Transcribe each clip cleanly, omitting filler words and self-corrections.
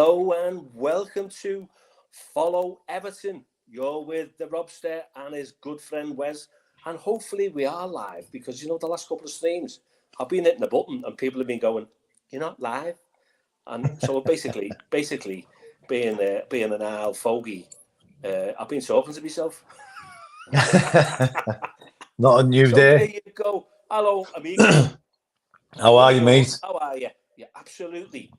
Hello and welcome to Follow Everton. You're with the Robster and his good friend Wez, and hopefully we are live because the last couple of streams I've been hitting the button and people have been going, "You're not live," and so basically being an owl fogey, I've been talking to myself. Not a new so day. There you go. Hello, amigo. How are you, mate? How are you? Yeah, absolutely.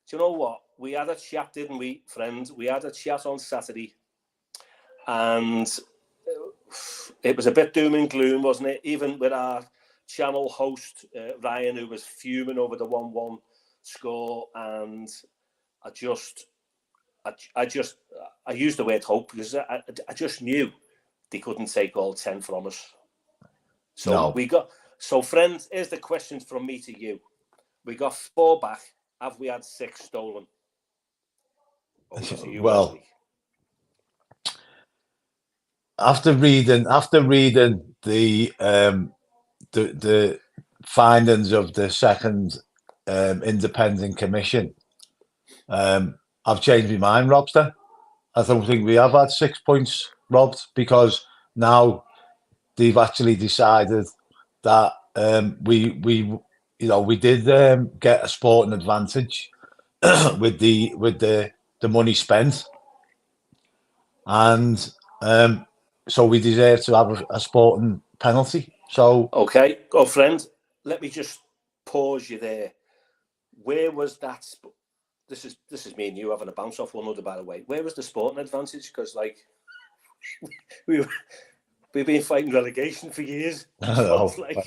Do you know what? We had a chat, didn't we, friends? We had a chat on Saturday, and it was a bit doom and gloom, wasn't it? Even with our channel host, Ryan, who was fuming over the 1-1 score, and I used the word hope because I just knew they couldn't take all 10 from us. So So friends, here's the question from me to you. We got 4 back. Have we had 6 stolen? Well, after reading the findings of the second independent commission, I've changed my mind, Robster. I don't think we have had 6 points robbed, because now they've actually decided that we did get a sporting advantage with the money spent, and so we deserve to have a sporting penalty. So okay, friend, let me just pause you there. Where was that? This is me and you having a bounce off one another, by the way. Where was the sporting advantage? Because we've been fighting relegation for years. I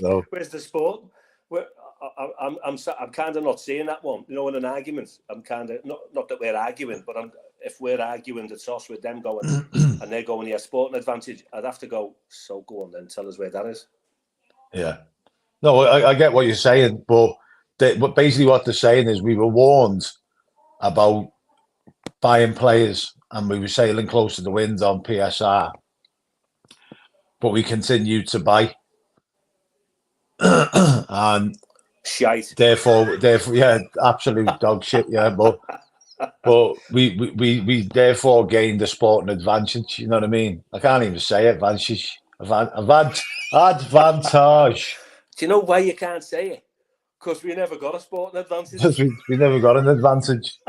know. Where's the sport? I'm kind of not seeing that one. In an argument, I'm kind of not that we're arguing, but if we're arguing the toss with them going and they're going, yeah, sporting advantage, I'd have to go. So go on then, tell us where that is. Yeah, no, I get what you're saying, but basically what they're saying is we were warned about buying players and we were sailing close to the wind on PSR, but we continued to buy. And shite. Therefore, yeah, absolute dog shit. Yeah, but we therefore gained the sporting advantage. You know what I mean? I can't even say advantage. Advantage. Do you know why you can't say it? Because we never got a sporting advantage. we never got an advantage.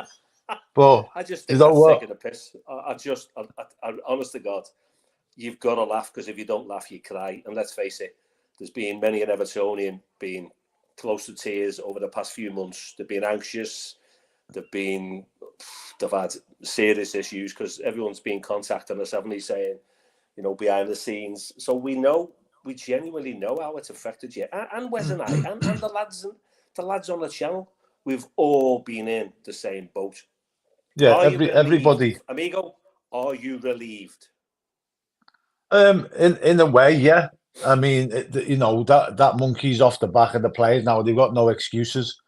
But I just think that's taking a piss. I honest to God, you've got to laugh, because if you don't laugh, you cry. And let's face it, there's been many an Evertonian being close to tears over the past few months. They've been anxious. They've had serious issues because everyone's been contacting us, haven't they, saying, behind the scenes. So we genuinely know how it's affected you. And Wes and I, and the lads on the channel, we've all been in the same boat. Yeah, everybody. Amigo, are you relieved? In a way, yeah. I mean, that monkey's off the back of the players now. They've got no excuses.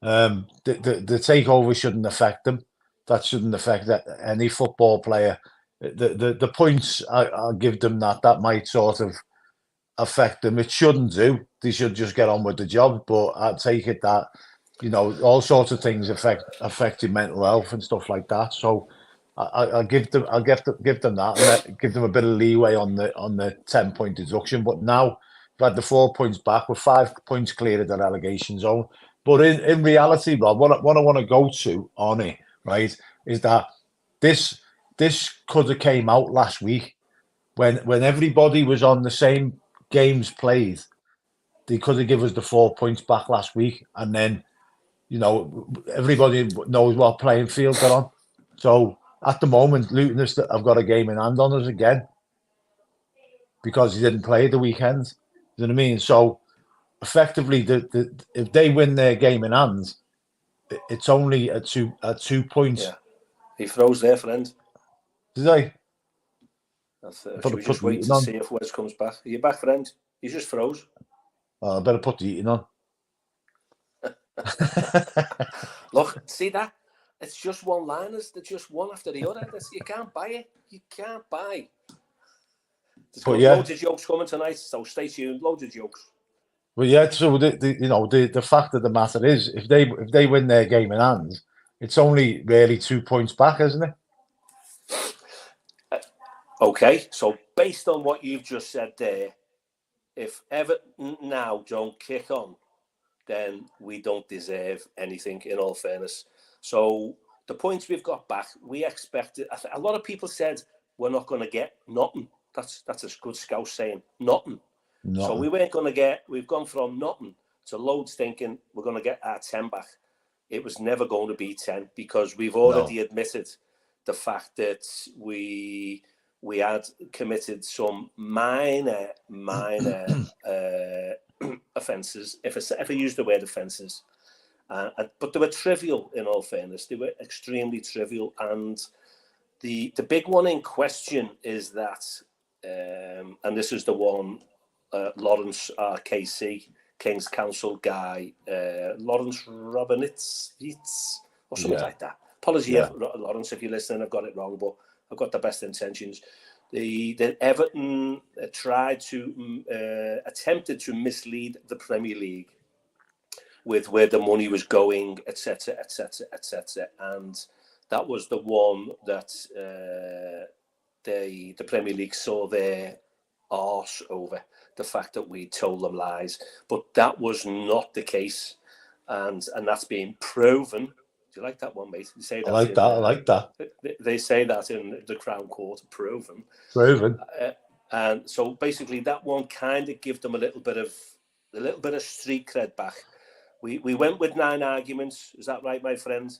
The takeover shouldn't affect them. That shouldn't affect any football player. The points, I'll give them that might sort of affect them. It shouldn't do. They should just get on with the job. But I take it that all sorts of things affect your mental health and stuff like that. So I'll give them that, and give them a bit of leeway on the 10-point deduction. But now we've had the 4 points back. We're 5 points clear of the relegation zone. But in reality, Rob, what I want to go to on it, right, is that this could have came out last week when everybody was on the same games played. They could have given us the 4 points back last week, and then everybody knows what playing field they're on. So at the moment, Luton have got a game in hand on us again because he didn't play the weekend. You know what I mean? So effectively, if they win their game in hand, it's only a 2 points. Yeah, he froze there, friend. Did I? Should we just wait to see if Wes comes back? Are you back, friend? He just froze. Oh, I better put the eating on. Look, see that? It's just one-liners. They're just one after the other. You can't buy it. You can't buy. There's loads of jokes coming tonight, so stay tuned. Loads of jokes. Well, yeah. So the fact of the matter is, if they win their game in hand, it's only really 2 points back, isn't it? Okay, so based on what you've just said there, if Everton now don't kick on, then we don't deserve anything, in all fairness. So the points we've got back, we expected. A lot of people said we're not going to get nothing. That's a good scout saying, nothing. So we weren't going to get. We've gone from nothing to loads thinking we're going to get our 10 back. It was never going to be 10 because we've already admitted the fact that we had committed some minor offences, if I use the word offences, but they were trivial. In all fairness, they were extremely trivial. And the big one in question is that, and this is the one, Lawrence KC King's Council guy, Lawrence Robinitz or something like that. Apology, Lawrence, if you're listening, I've got it wrong, but I've got the best intentions. The Everton attempted to mislead the Premier League with where the money was going, etc., etc., etc., and that was the one that the Premier League saw their arse over, the fact that we told them lies. But that was not the case, and that's being proven. Do you like that one, mate? You say that. I like that. They say that in the Crown Court, proven. And so basically, that one kind of gave them a little bit of street cred back. We went with 9 arguments. Is that right, my friend?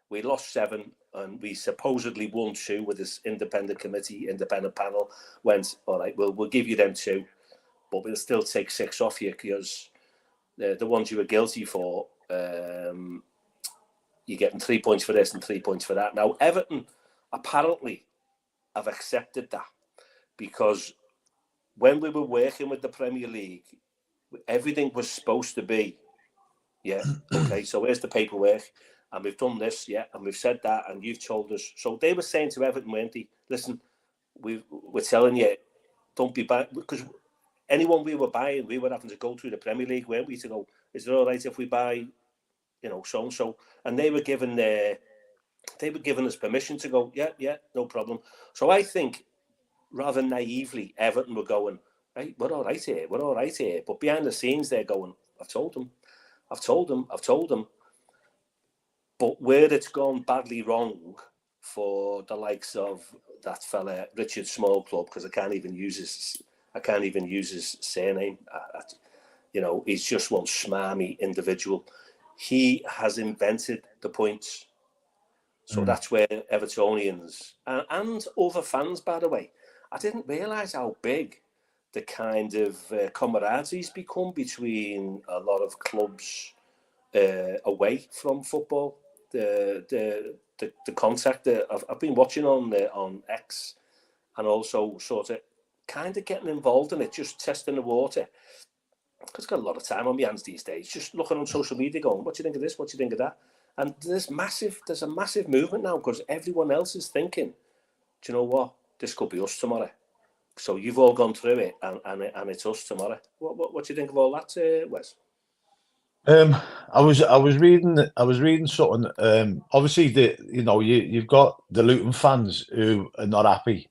We lost 7, and we supposedly won 2 with this independent panel. Went, all right, we'll give you them 2, but we'll still take 6 off you because the ones you were guilty for, you're getting 3 points for this and 3 points for that. Now, Everton apparently have accepted that because when we were working with the Premier League, everything was supposed to be, okay, so here's the paperwork, and we've done this, and we've said that, and you've told us. So they were saying to Everton, weren't they? Listen, we're telling you, don't be buying, because anyone we were buying, we were having to go through the Premier League, weren't we, to go, is it all right if we buy, so-and-so? And they were given us permission to go, yeah, no problem. So I think, rather naively, Everton were going, right, we're all right here. But behind the scenes, they're going, I've told them. But where it's gone badly wrong for the likes of that fella, Richard Smallclub, because I can't even use his surname. He's just one smarmy individual. He has invented the points. So that's where Evertonians and other fans, by the way, I didn't realise how big the kind of camaraderie's become between a lot of clubs away from football. The contact that I've been watching on X, and also sort of kind of getting involved in it, just testing the water. Because I've got a lot of time on my hands these days, just looking on social media going, what do you think of this? What do you think of that? And there's a massive movement now because everyone else is thinking, do you know what? This could be us tomorrow. So you've all gone through it, and it's us tomorrow. What do you think of all that, Wes? I was reading something. Obviously, you've got the Luton fans who are not happy,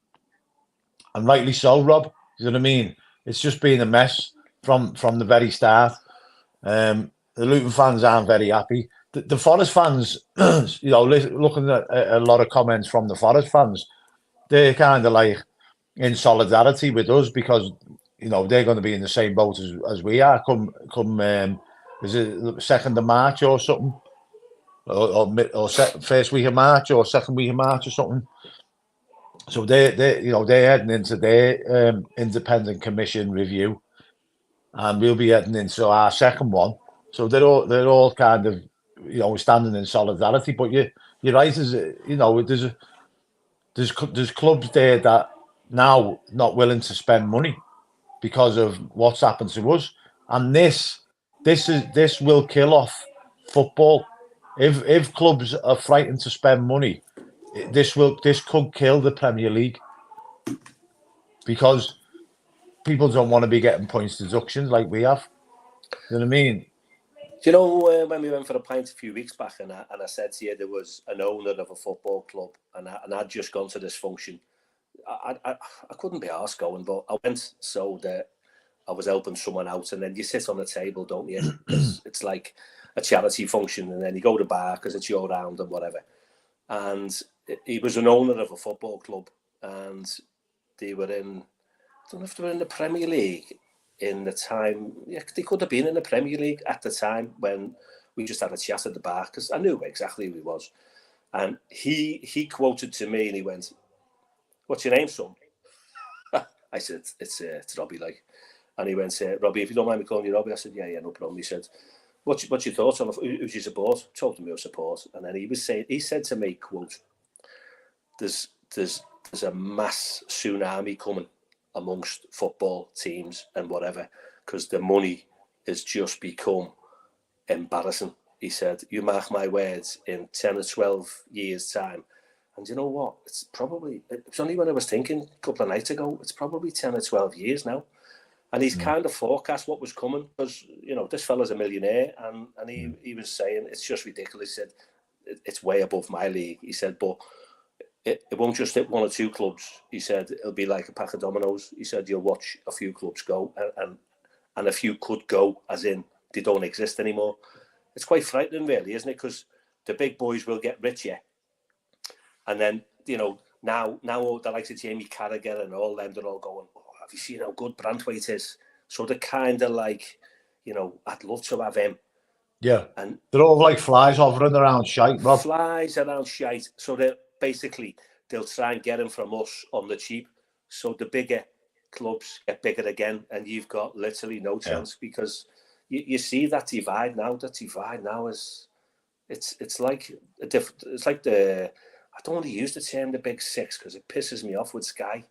and rightly so, Rob. You know what I mean? It's just been a mess from the very start. The Luton fans aren't very happy. The Forest fans, looking at a lot of comments from the Forest fans, they're kind of like in solidarity with us because they're going to be in the same boat as we are. Come, is it 2nd of March or something, or first week of March or second week of March or something. So they're heading into their independent commission review, and we'll be heading into our second one. So they're all kind of standing in solidarity. But you're right, there's clubs there that now not willing to spend money because of what's happened to us, and this will kill off football. If clubs are frightened to spend money, this could kill the Premier League because people don't want to be getting points deductions like we have. You know what I mean? Do you know when we went for a pint a few weeks back, and I said to you there was an owner of a football club, and I'd just gone to this function. I couldn't be arsed going, but I went so that I was helping someone out, and then you sit on the table, don't you? Because it's like a charity function, and then you go to the bar because it's your round and whatever. And he was an owner of a football club, and they were in, I don't know if they were in the Premier League in the time. Yeah, they could have been in the Premier League at the time when we just had a chat at the bar, because I knew exactly who he was. And he quoted to me, and he went, "What's your name, son?" I said, it's Robby, like. And he went, "Robby, if you don't mind me calling you Robby." I said, yeah, no problem. He said, what's your thoughts on who's your support? Told him your support. And then he said to me, quote, there's a mass tsunami coming amongst football teams and whatever, because the money has just become embarrassing. He said, you mark my words, in 10 or 12 years' time. And you know what? It's only when I was thinking a couple of nights ago, it's probably 10 or 12 years now. And he's kind of forecast what was coming, because, you know, this fella's a millionaire, and he was saying, it's just ridiculous. He said, it's way above my league. He said, but it won't just hit one or two clubs. He said, it'll be like a pack of dominoes. He said, you'll watch a few clubs go, and a few could go, as in they don't exist anymore. It's quite frightening, really, isn't it? Because the big boys will get richer. And then, you know, now the likes of Jamie Carragher and all them, they're all going, oh, have you seen how good Brandwaite is? So they're kind of like, you know, I'd love to have him. Yeah. And they're all like flies hovering around shite, Rob. Flies around shite. So they'll try and get him from us on the cheap. So the bigger clubs get bigger again, and you've got literally no chance, because you see that divide now. That divide now is, it's like a different. It's like I don't want to use the term the big six, because it pisses me off with Sky.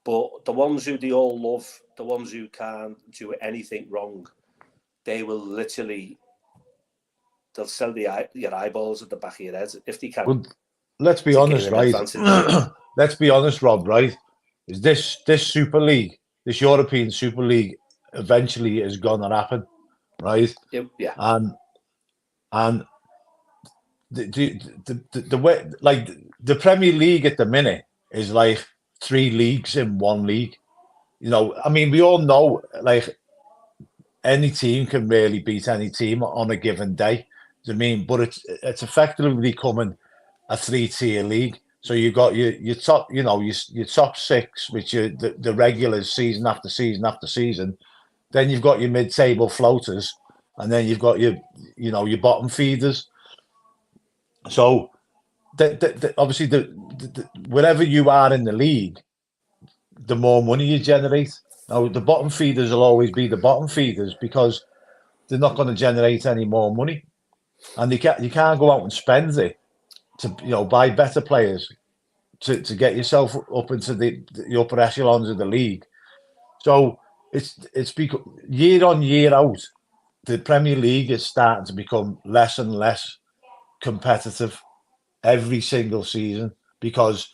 But the ones who they all love, the ones who can't do anything wrong, they will literally, they'll sell your eyeballs at the back of your head if they can. Well, let's be honest, right? Let's be honest, Rob, right? Is this Super League, this European Super League, eventually is going to happen, right? Yeah. And the way, like, the Premier League at the minute is like 3 leagues in 1 league. You know, I mean, we all know, like, any team can really beat any team on a given day. Do you mean? But it's effectively becoming a 3-tier league. So you got your top, you know, your top 6, which are the regulars, season after season after season. Then you've got your mid-table floaters, and then you've got your bottom feeders. So obviously, wherever you are in the league, the more money you generate. Now, the bottom feeders will always be the bottom feeders, because they're not going to generate any more money, and you can't go out and spend it to, you know, buy better players to get yourself up into the upper echelons of the league. So it's because year on year out, the Premier League is starting to become less and less competitive every single season, because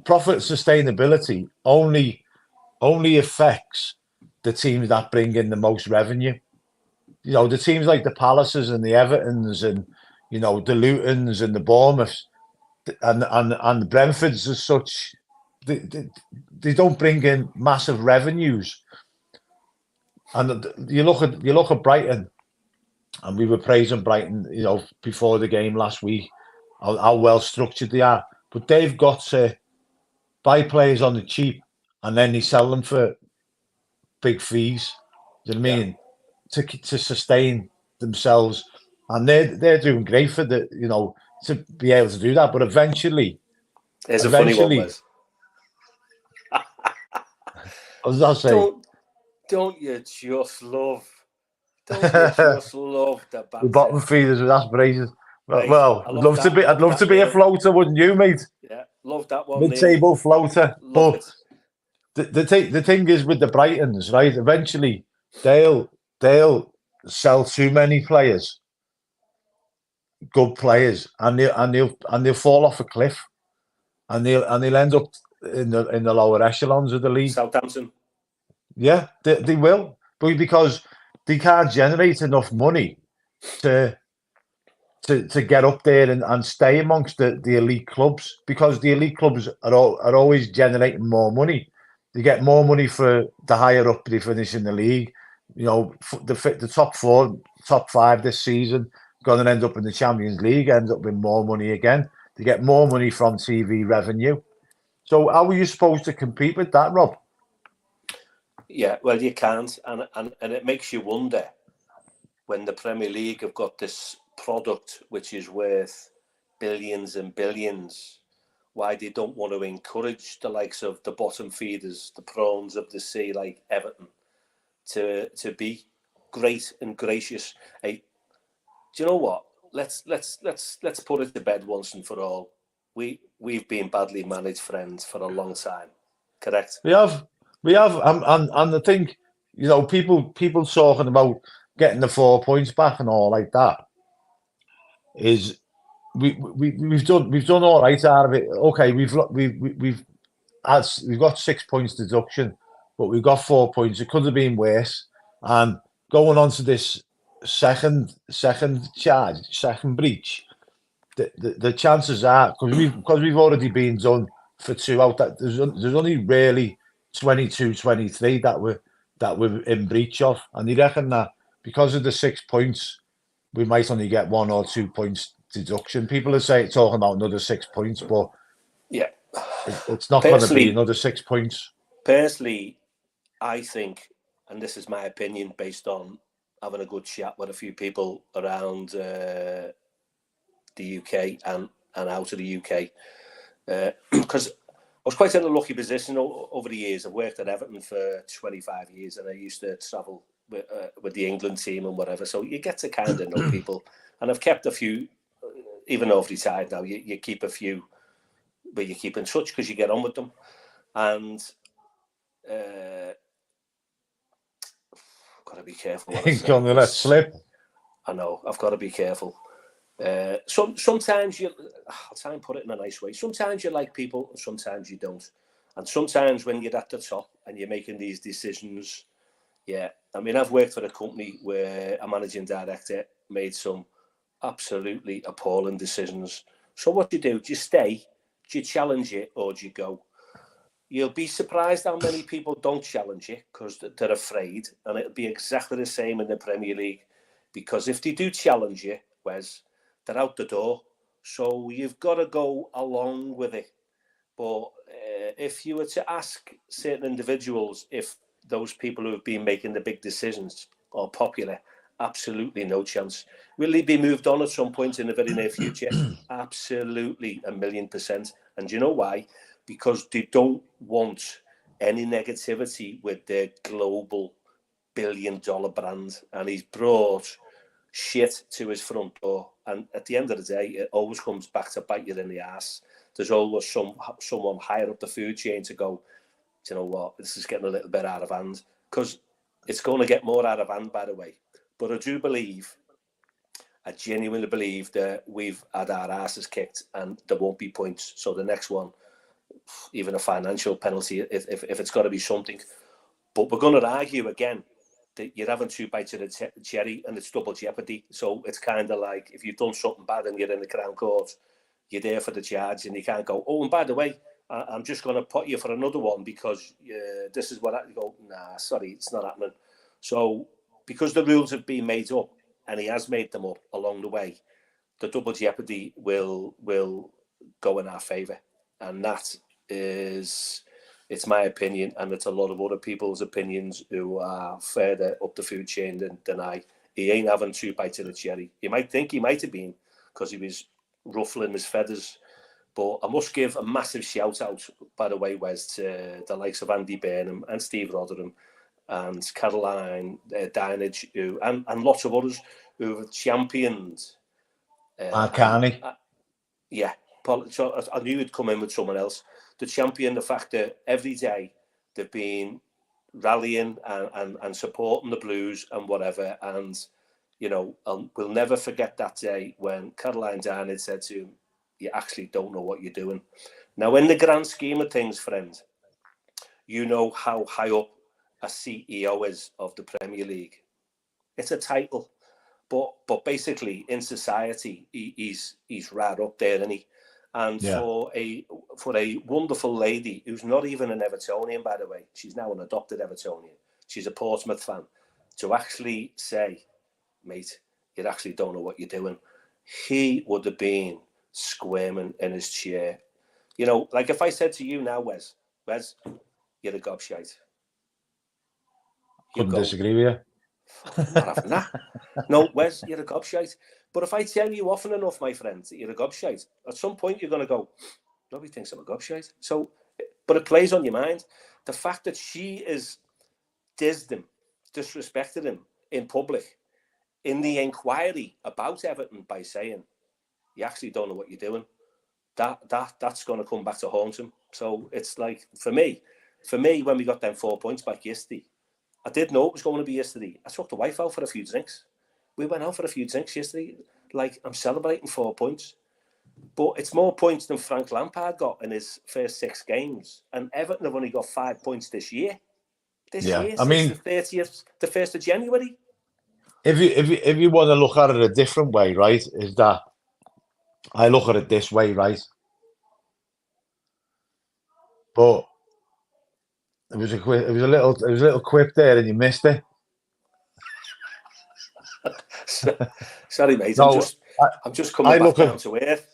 profit sustainability only affects the teams that bring in the most revenue. You know, the teams like the Palaces and the Evertons and, you know, the Lutons and the Bournemouths and the Brentfords as such, they don't bring in massive revenues. And you look at Brighton, and we were praising Brighton, you know, before the game last week, how well structured they are. But they've got to buy players on the cheap, and then they sell them for big fees. Do you know what I mean? To sustain themselves, and they're doing great for the, you know, to be able to do that. But eventually, there's a funny one, Wes. What does that say? Don't you just love the banter? The bottom feeders with aspirations. Right. Well, I'd love to be a floater, wouldn't you, mate? Yeah, love that one. Mid-table floater. Love but the thing is with the Brightons, right? Eventually, they'll sell too many players, good players, and they'll fall off a cliff, and they'll end up in the lower echelons of the league. Southampton. Yeah, they will, but because they can't generate enough money to to get up there and stay amongst the elite clubs, because the elite clubs are always generating more money. They get more money for the higher up they finish in the league. You know, the top four, top five this season going to end up in the Champions League, ends up with more money again. They get more money from TV revenue. So how are you supposed to compete with that, Rob? Yeah, well, you can't, and it makes you wonder when the Premier League have got this product which is worth billions and billions, why they don't want to encourage the likes of the bottom feeders, the prawns of the sea like Everton, to be great and gracious. Hey, do you know what? Let's put it to bed once and for all. We've been badly managed, friends, for a long time. Correct? We have, and I think, you know, people talking about getting the 4 points back and all like that is we've done all right out of it. Okay, we've got 6 points deduction, but we've got 4 points. It could have been worse. And going on to this second charge, second breach, the chances are, because we've already been done for two out, that there's only really 22, 23 that we're in breach of, and you reckon that because of the 6 points, we might only get 1 or 2 points deduction. People are talking about another 6 points, but yeah, it's not going to be another 6 points. Personally, I think, and this is my opinion based on having a good chat with a few people around the UK and out of the UK, because I was quite in a lucky position over the years. I've worked at Everton for 25 years, and I used to travel with the England team and whatever. So you get to kind of know people, and I've kept a few, even though I've retired now. You keep a few, but you keep in touch because you get on with them, and got to be careful. Ain't gonna let slip. I know. I've got to be careful. Sometimes I'll try and put it in a nice way. Sometimes you like people, and sometimes you don't. And sometimes when you're at the top and you're making these decisions, yeah. I mean, I've worked for a company where a managing director made some absolutely appalling decisions. So what do you do? Do you stay? Do you challenge it, or do you go? You'll be surprised how many people don't challenge it because they're afraid, and it'll be exactly the same in the Premier League. Because if they do challenge you, Wes, they're out the door. So you've got to go along with it. But if you were to ask certain individuals if those people who have been making the big decisions are popular, absolutely no chance. Will they be moved on at some point in the very near future? Absolutely, 1,000,000%. And do you know why? Because they don't want any negativity with their global billion-dollar brand. And he's brought shit to his front door. And at the end of the day, it always comes back to bite you in the ass. There's always someone higher up the food chain to go, you know what, this is getting a little bit out of hand. Because it's going to get more out of hand, by the way. But I genuinely believe that we've had our asses kicked and there won't be points. So the next one, even a financial penalty, if it's got to be something. But we're going to argue again that you're having 2 bites of the cherry and it's double jeopardy. So it's kind of like if you've done something bad and you're in the Crown Court, you're there for the charge and you can't go, oh, and by the way, I'm just going to put you for another one because this is what I go, nah, sorry, it's not happening. So because the rules have been made up and he has made them up along the way, the double jeopardy will go in our favour. And that is, it's my opinion, and it's a lot of other people's opinions who are further up the food chain than I. He ain't having 2 bites of the cherry. You might think he might have been because he was ruffling his feathers. But I must give a massive shout out, by the way, Wes, to the likes of Andy Burnham and Steve Rotherham and Caroline Dinage, and lots of others who have championed. Carney. Yeah, so I knew he'd come in with someone else to champion the fact that every day they've been rallying and supporting the Blues and whatever. And, you know, we'll never forget that day when Caroline Dinage said to him, you actually don't know what you're doing. Now, in the grand scheme of things, friend, you know how high up a CEO is of the Premier League. It's a title. but basically in society, he's right up there, isn't he? And for a wonderful lady who's not even an Evertonian, by the way, she's now an adopted Evertonian. She's a Portsmouth fan. To actually say, mate, you actually don't know what you're doing. He would have been squirming in his chair. You know, like if I said to you now, Wez, you're a gobshite. Couldn't disagree with you. I'm not having that. No, Wez, you're a gobshite. But if I tell you often enough, my friend, that you're a gobshite, at some point you're going to go, nobody thinks I'm a gobshite. So, but it plays on your mind. The fact that she is disrespected him in public, in the inquiry about Everton by saying, you actually don't know what you're doing, that's going to come back to haunt him. So it's like, for me, when we got them 4 points back yesterday, I did know it was going to be yesterday. I took the wife out for a few drinks. We went out for a few drinks yesterday. Like, I'm celebrating 4 points. But it's more points than Frank Lampard got in his first 6 games. And Everton have only got 5 points this year. I mean, the 30th, the 1st of January. If you want to look at it a different way, right, is that I look at it this way, right? But it was a little quip there, and you missed it. Sorry, mate. No, I'm just coming back down to earth.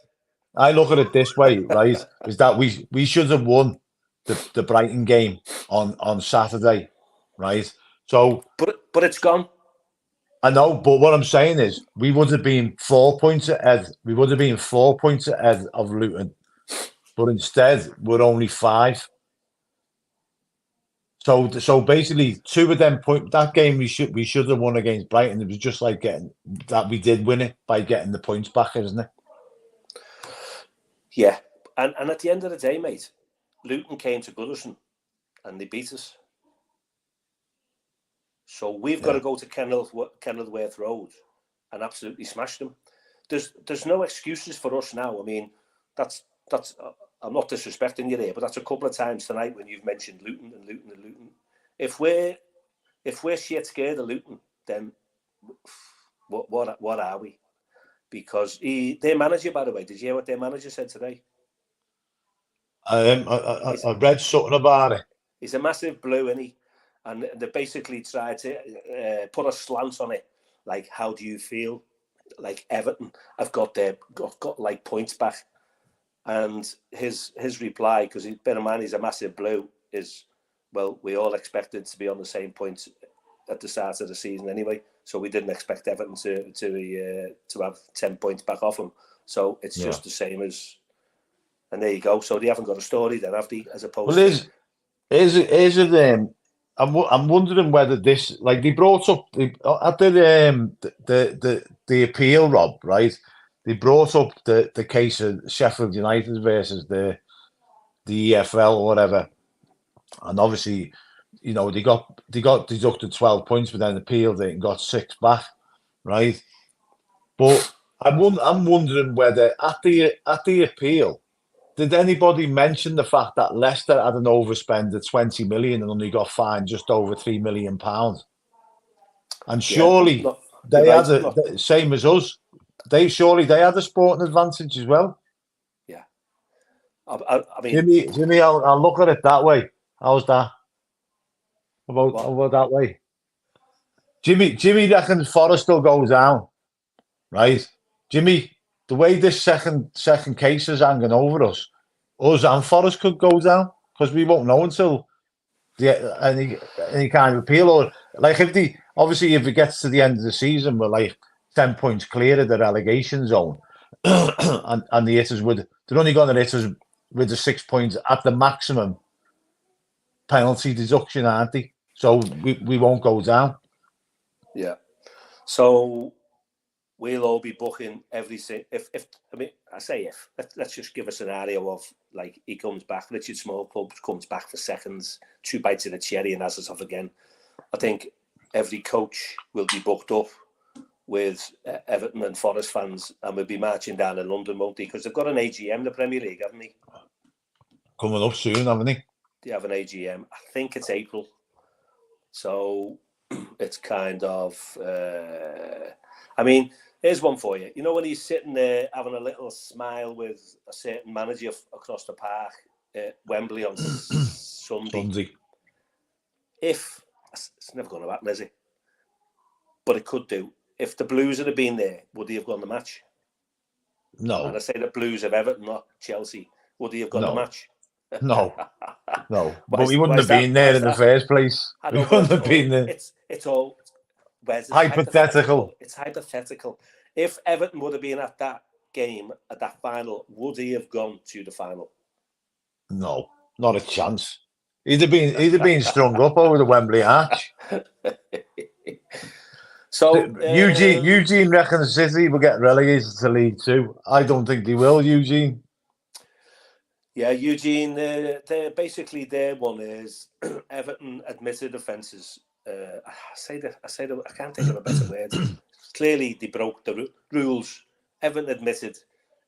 I look at it this way, right? Is that we should have won the Brighton game on Saturday, right? So, but it's gone. I know, but what I'm saying is we would have been 4 points ahead. We would have been 4 points ahead of Luton, but instead we're only 5. So basically, 2 of them that game we should have won against Brighton. It was just like getting that we did win it by getting the points back, isn't it? Yeah, and at the end of the day, mate, Luton came to Goodison and they beat us. So we've got to go to Kenilworth Road and absolutely smash them. There's no excuses for us now. I mean, that's. I'm not disrespecting you there, but that's a couple of times tonight when you've mentioned Luton and Luton and Luton. If we're shit scared of Luton, then what are we? Because their manager, by the way, did you hear what their manager said today? I read something about it. He's a massive blue, isn't he? And they basically tried to put a slant on it. Like, how do you feel? Like Everton have got like points back. And his reply, because bear in mind he's a massive blue, is, well, we all expected to be on the same points at the start of the season anyway. So we didn't expect Everton to have 10 points back off them. So it's just the same as, and there you go. So they haven't got a story then, have they? As opposed to, is it? I'm wondering whether this, like, they brought up at the appeal, Rob, right? They brought up the case of Sheffield United versus the EFL or whatever, and obviously, you know, they got deducted 12 points, but then appealed it and got 6 back, right? But I'm wondering whether at the appeal, did anybody mention the fact that Leicester had an overspend of 20 million and only got fined just over £3 million? And surely they had the same as us. They had a sporting advantage as well. Yeah, I mean, Jimmy, I'll look at it that way. How's that? How about that way? Jimmy reckons Forest still goes down, right? Jimmy, the way this second case is hanging over us and Forest could go down because we won't know until any kind of appeal, or like if it gets to the end of the season, we're like 10 points clear of the relegation zone, and the hitters they're only going to hit us with the 6 points at the maximum penalty deduction, aren't they? So we won't go down. Yeah. So we'll all be booking everything. If I mean, I say if. Let's just give a scenario of, like, he comes back, Richard Smallclub comes back for seconds, 2 bites of the cherry and has us off again. I think every coach will be booked up with Everton and Forest fans, and we'll be marching down in London, won't they? Because they've got an AGM, the Premier League, haven't they? Coming up soon, haven't they? They have an AGM. I think it's April. So it's kind of. I mean, here's one for you. You know when he's sitting there having a little smile with a certain manager across the park at Wembley on Sunday. If it's never going to happen, is it? But it could do. If the Blues had been there, would he have won the match? No. And I say the Blues of Everton, not Chelsea. Would he have got the match? No. But he wouldn't have been there in the first place. He wouldn't have been there. It's all hypothetical. It's hypothetical. If Everton would have been at that game, at that final, would he have gone to the final? No, not a chance. He'd have been strung up over the Wembley Arch. So Eugene reckons City will get relegated to League Two. I don't think they will, Eugene. Yeah, Eugene. Basically, their one is Everton admitted offences. I can't think of a better word. Clearly, they broke the rules. Everton admitted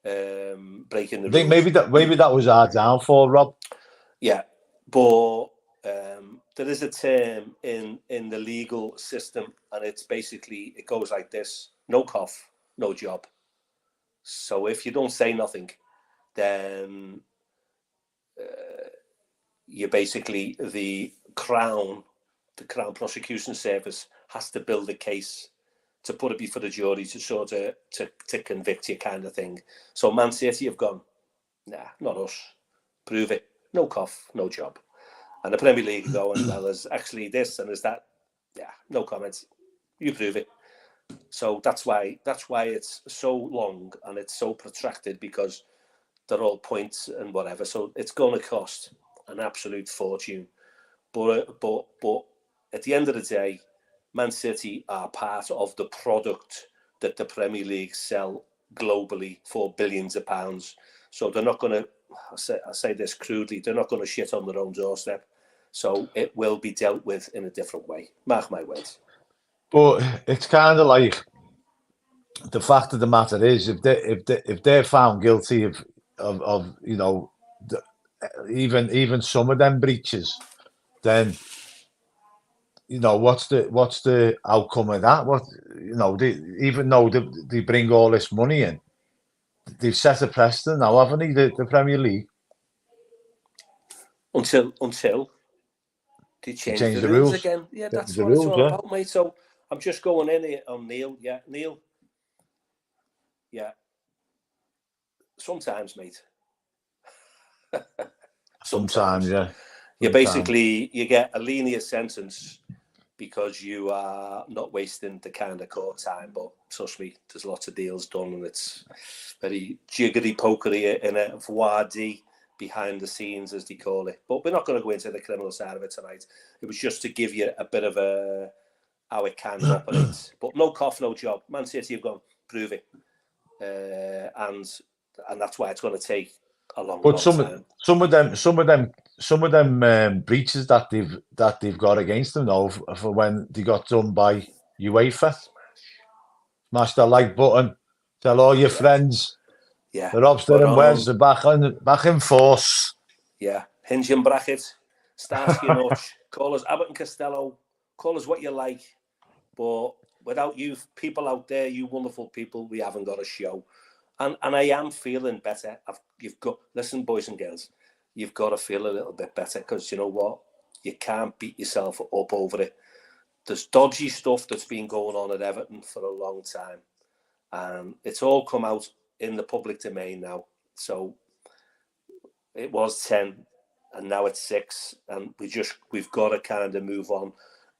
breaking the rules. Maybe that was our downfall, Rob. Yeah, but there is a term in the legal system, and it's basically, it goes like this: no cough, no job. So if you don't say nothing, then you basically, the Crown Prosecution Service has to build a case to put it before the jury to sort of to convict you, kind of thing. So Man City have gone, nah, not us. Prove it. No cough, no job. And the Premier League are going, well, there's actually this and there's that. Yeah, no comments. You prove it. So that's why it's so long and it's so protracted, because they're all points and whatever. So it's going to cost an absolute fortune. But at the end of the day, Man City are part of the product that the Premier League sell globally for billions of pounds. So they're not going to, I say this crudely, they're not going to shit on their own doorstep. So it will be dealt with in a different way. Mark my words. But it's kind of like, the fact of the matter is, if they're found guilty of you know, even some of them breaches, then, you know, what's the outcome of that? What, you know, even though they bring all this money in, they've set a precedent now, haven't they? The Premier League. Until they change the rules again. Yeah, that's what it's all about, mate. So I'm just going in here on Neil. Yeah, Neil. Yeah. Sometimes, mate. Sometimes, yeah. You basically, you get a lenient sentence because you are not wasting the kind of court time. But trust me, there's lots of deals done, and it's very jiggery-pokery in a voir dire behind the scenes, as they call it. But we're not going to go into the criminal side of it tonight. It was just to give you a bit of how it can operate. But no cough, no job. Man City have gone, prove it. And that's why it's going to take a long time. Some of them breaches that they've got against them, though, for when they got done by UEFA. Smash the like button. Tell all your friends. Yeah. The Robster and Wez are back in force. Yeah. Hinge and bracket. Starsky and Hutch. Call us Abbott and Costello. Call us what you like. But without you people out there, you wonderful people, we haven't got a show. And I am feeling better. Listen, boys and girls, you've got to feel a little bit better, because you know what? You can't beat yourself up over it. There's dodgy stuff that's been going on at Everton for a long time. And it's all come out in the public domain now. So it was 10 and now it's 6. And we've got to kind of move on.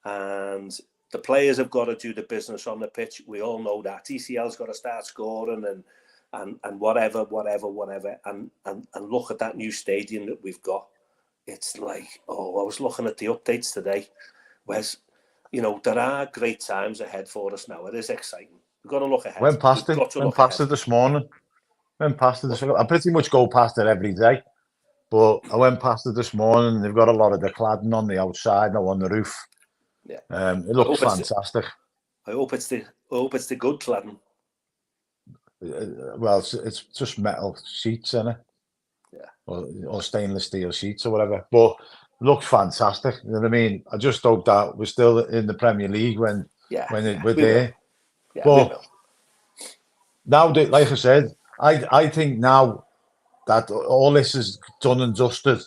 And the players have got to do the business on the pitch. We all know that. TCL's got to start scoring and whatever. And look at that new stadium that we've got. It's like, I was looking at the updates today. Whereas, you know, there are great times ahead for us now. It is exciting. We've got to look ahead. Went past it this morning. I pretty much go past it every day. But I went past it this morning. They've got a lot of the cladding on the outside now on the roof. Yeah. It looks fantastic. I hope it's the good cladding. Well, it's just metal sheets, isn't it? Yeah. Or stainless steel sheets or whatever. But looked fantastic. You know what I mean? I just hope that we're still in the Premier League when we're there. Yeah, but we will. Now, like I said, I think now that all this is done and dusted,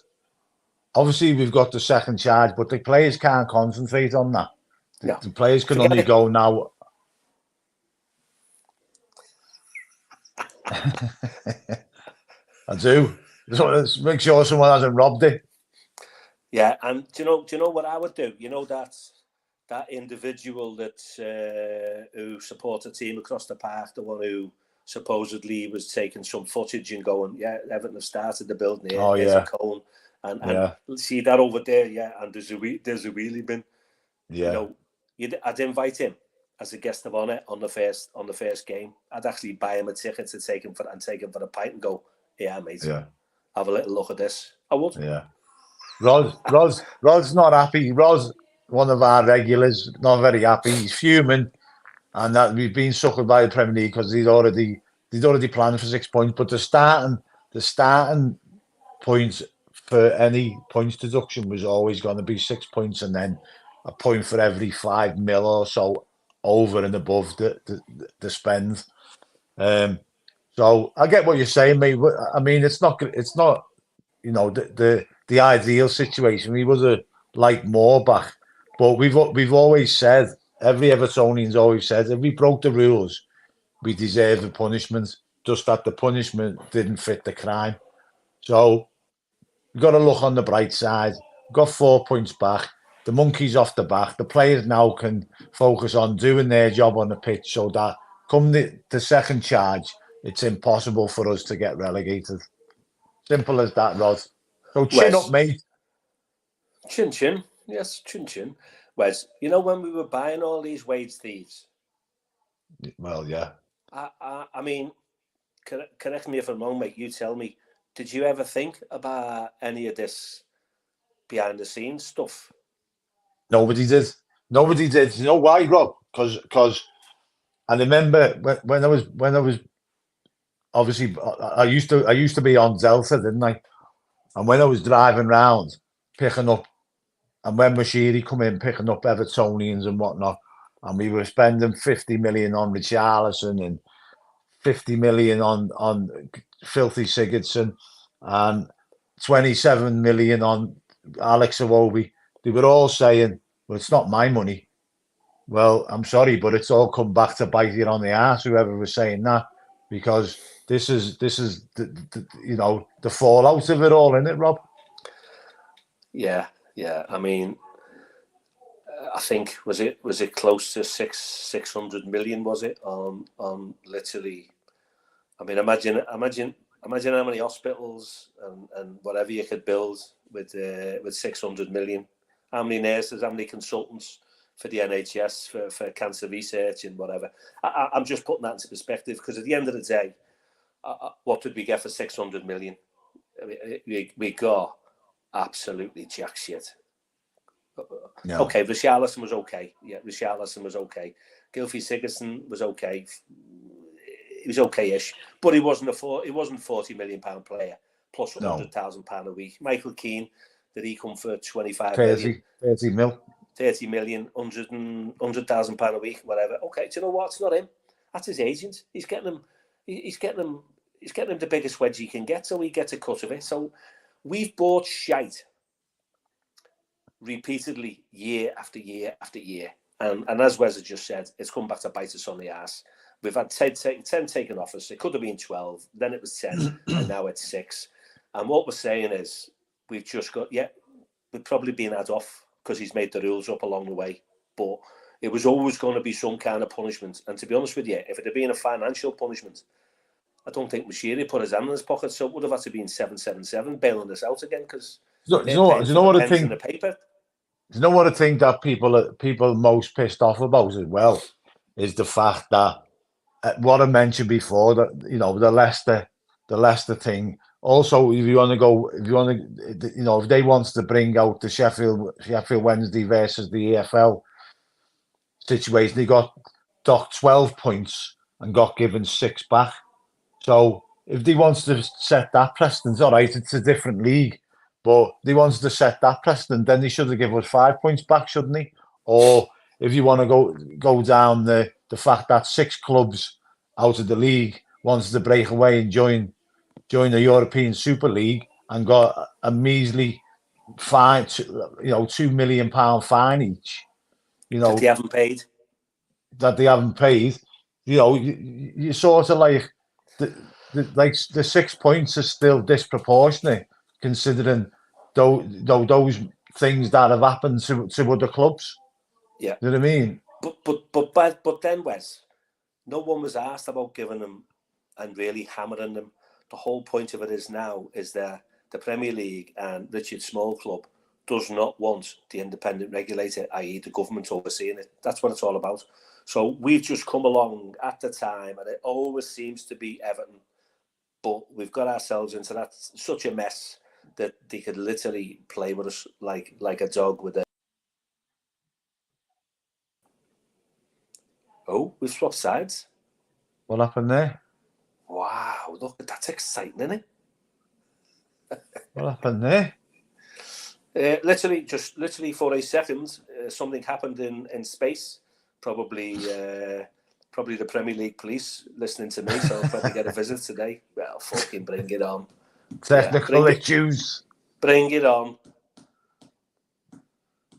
obviously we've got the second charge, but the players can't concentrate on that. The players can only go now. I do. So let's make sure someone hasn't robbed it. Yeah, and do you know what I would do? You know that individual that who supports a team across the park, the one who supposedly was taking some footage and going, yeah, Everton have started the building here. There's a cone, and see that over there, and there's a wheelie bin. You know, I'd invite him as a guest of honour on the first game. I'd actually buy him a ticket to take him for a pint and go, yeah, mate, have a little look at this. I would. Yeah. Ros not happy. Ros, one of our regulars, not very happy. He's fuming, and that we've been suckered by the Premier League because he'd already planned for 6 points. But the starting point for any points deduction was always going to be 6 points, and then a point for every 5 mil or so over and above the spend. So I get what you're saying, mate. I mean, it's not. You know, the ideal situation. We was like more back, but we've always said, every Evertonian's always said, if we broke the rules, we deserve the punishment. Just that the punishment didn't fit the crime. So we've got to look on the bright side. We've got 4 points back. The monkey's off the back. The players now can focus on doing their job on the pitch, so that come the second charge, it's impossible for us to get relegated. Simple as that, Rod. So chin up, mate. Chin chin. Yes, chin chin. Wes, you know when we were buying all these wage thieves? Well, yeah. I mean, correct me if I'm wrong, mate. You tell me. Did you ever think about any of this behind the scenes stuff? Nobody did. Nobody did. You know why, Rob? Because I remember when I was obviously I used to be on Delta, didn't I? And when I was driving round picking up, and when Mashiri come in picking up Evertonians and whatnot, and we were spending 50 million on Richarlison and 50 million on Filthy Sigurdsson and 27 million on Alex Iwobi, they were all saying, well, it's not my money. Well, I'm sorry, but it's all come back to bite you on the ass, whoever was saying that, because this is the fallout of it all, isn't it, Rob? Yeah. I mean, I think was it close to 600 million? Was it on literally? I mean, imagine how many hospitals and whatever you could build with 600 million. How many nurses? How many consultants for the NHS for cancer research and whatever? I'm just putting that into perspective, because at the end of the day, what did we get for 600 million? I mean, we got absolutely jack shit. No. Okay, Richarlison was okay. Yeah, Richarlison was okay. Gylfi Sigurdsson was okay. He was okay-ish, but he wasn't £40 million player plus £100,000 a week. Michael Keane, did he come for 25 million? 30 mil. 30 million, £100,000 a week, whatever. Okay, do you know what? It's not him. That's his agent. He's getting him the biggest wedge he can get, so he gets a cut of it. So we've bought shite repeatedly, year after year after year. And as Wes just said, it's come back to bite us on the ass. We've had 10 taken off us. It could have been 12. Then it was 10. And now it's 6. And what we're saying is we've just got, we've probably been had off because he's made the rules up along the way. But it was always going to be some kind of punishment. And to be honest with you, if it had been a financial punishment, I don't think Mashiri put his hand in his pocket. So it would have had to be 777 bailing us out again, because do you know what I think? Do you know what I think that people most pissed off about as well is the fact that what I mentioned before, that the Leicester thing. Also, if they want to bring out the Sheffield Wednesday versus the EFL situation, they got docked 12 points and got given 6 back. So if they wants to set that precedent, all right, it's a different league. But they wanted to set that precedent. Then they should have given us 5 points back, shouldn't they? Or if you want to go down the fact that 6 clubs out of the league wanted to break away and join the European Super League and got a measly fine, £2 million fine each. That they haven't paid. That they haven't paid. You sort of like the 6 points are still disproportionate considering those things that have happened to other clubs. Yeah, you know what I mean. But then, Wes, no one was asked about giving them and really hammering them. The whole point of it is now is that the Premier League and Richard Small Club does not want the independent regulator, i.e. the government, overseeing it. That's what it's all about. So we've just come along at the time, and it always seems to be Everton. But we've got ourselves into that such a mess that they could literally play with us like a dog with a... Oh, we've swapped sides. What happened there? Wow, look, that's exciting, isn't it? What happened there? Literally for a second, something happened in space. Probably the Premier League police listening to me, so I'll probably get a visit today. Well, fucking bring it on. Technical issues. Bring it on.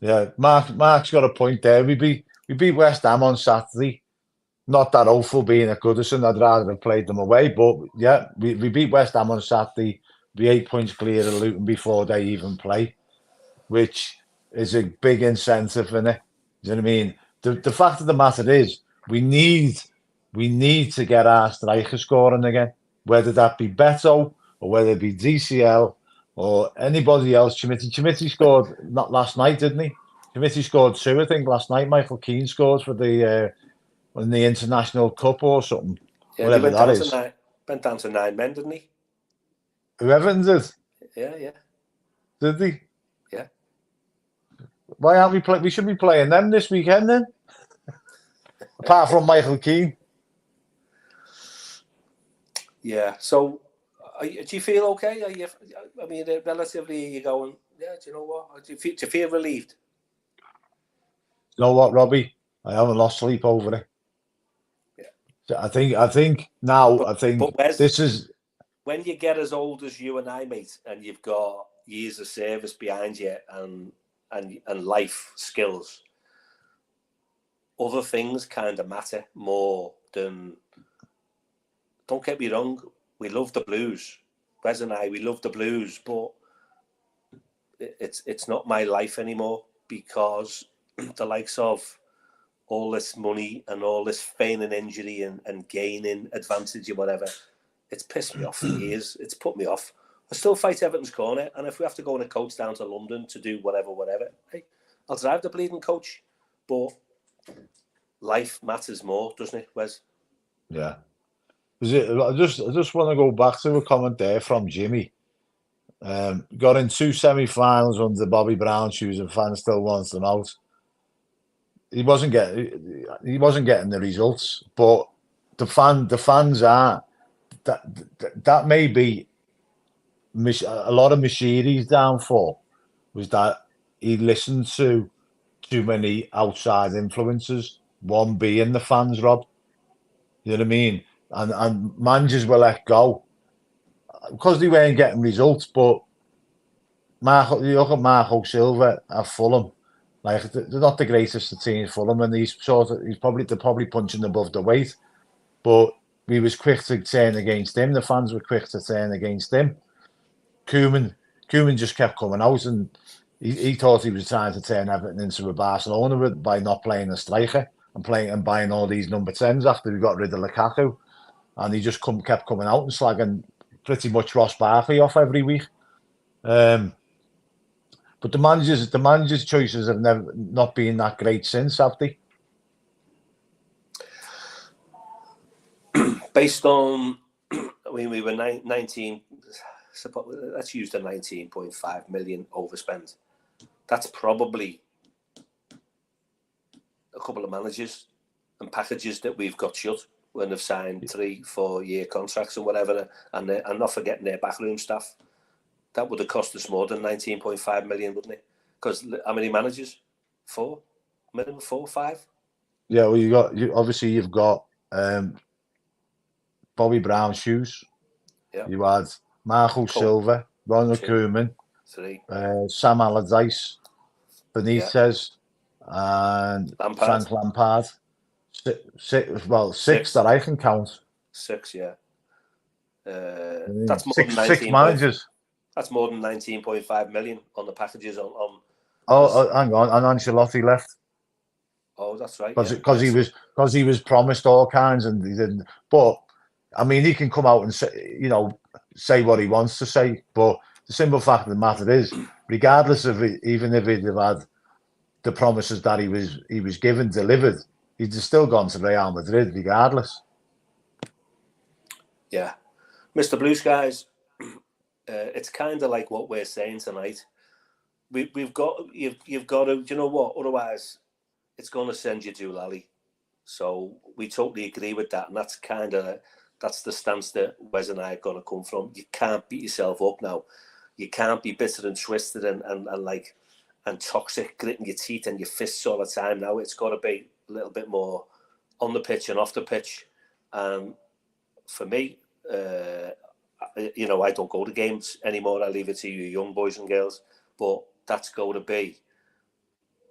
Yeah, Mark's got a point there. We beat West Ham on Saturday. Not that awful being at Goodison. I'd rather have played them away. But yeah, we beat West Ham on Saturday. Be 8 points clear of Luton before they even play, which is a big incentive, isn't it? Do you know what I mean? The fact of the matter is, we need to get our striker scoring again, whether that be Beto or whether it be DCL or anybody else. Chimiti scored not last night, didn't he? Chimiti scored 2, I think, last night. Michael Keane scored for the International Cup or something. Yeah, whatever that is. Went down to 9 men, didn't he? Whoever did. Yeah. Did he? Yeah. Why aren't we playing? We should be playing them this weekend then. Apart from Michael Keane. Yeah. So, do you feel okay? Relatively, you're going, yeah, do you know what? Do you feel relieved? You know what, Robby? I haven't lost sleep over it. Yeah. I think now, but Wes, this is... When you get as old as you and I, mate, and you've got years of service behind you and life skills, other things kind of matter more than... Don't get me wrong, we love the Blues. Wes and I, we love the Blues, but it's not my life anymore because the likes of all this money and all this feigning injury and gaining advantage or whatever, it's pissed me off for years. It's put me off. I still fight Everton's corner, and if we have to go on a coach down to London to do whatever, hey, I'll drive the bleeding coach. But life matters more, doesn't it, Wes? Yeah. I just want to go back to a comment there from Jimmy. Got in 2 semi-finals under Bobby Brown's shoes, and fans still wants them out. He wasn't getting the results, but the fans are that may be a lot of Mashiri's downfall was that he listened to too many outside influences, one being the fans, Rob. You know what I mean? And managers were let go because they weren't getting results. But you look at Marco Silva at Fulham, like they're not the greatest of teams, Fulham, and they're probably punching above the weight. But we was quick to turn against him. The fans were quick to turn against him. Koeman just kept coming out, and he thought he was trying to turn Everton into a Barcelona by not playing a striker and buying all these number 10s after we got rid of Lukaku. And he just kept coming out and slagging pretty much Ross Barkley off every week. But the managers' choices have not been that great since, have they? Based on, we were 19. Let's use the 19.5 million overspend. That's probably a couple of managers and packages that we've got shut when they've signed 3-4 year contracts and whatever, and not forgetting their backroom staff. that would have cost us more than 19.5 million, wouldn't it? Because how many managers? 4? Minimum 4, 5? Yeah, well, obviously you've got Bobby Brown's shoes. Yeah. You had Marco Silva, Ronald 2, Koeman, 3. Sam Allardyce, Benitez, and Lampard. Frank Lampard. Six that I can count. 6, yeah. That's more than 19. Six managers. That's more than 19.5 million on the packages on. Hang on, and Ancelotti left. Oh, that's right. Because he was promised all kinds and he didn't. But I mean, he can come out and say what he wants to say. But the simple fact of the matter is, regardless of it, even if he'd have had the promises that he was given delivered, he'd have still gone to Real Madrid regardless. Yeah, Mr. Blue Skies. It's kind of like what we're saying tonight. You've got to. Do you know what? Otherwise, it's going to send you to Lally. So we totally agree with that, and that's the stance that Wes and I are going to come from. You can't beat yourself up now. You can't be bitter and twisted and toxic, gritting your teeth and your fists all the time. Now it's got to be a little bit more on the pitch and off the pitch. And for me, I don't go to games anymore. I leave it to you young boys and girls. But that's got to be.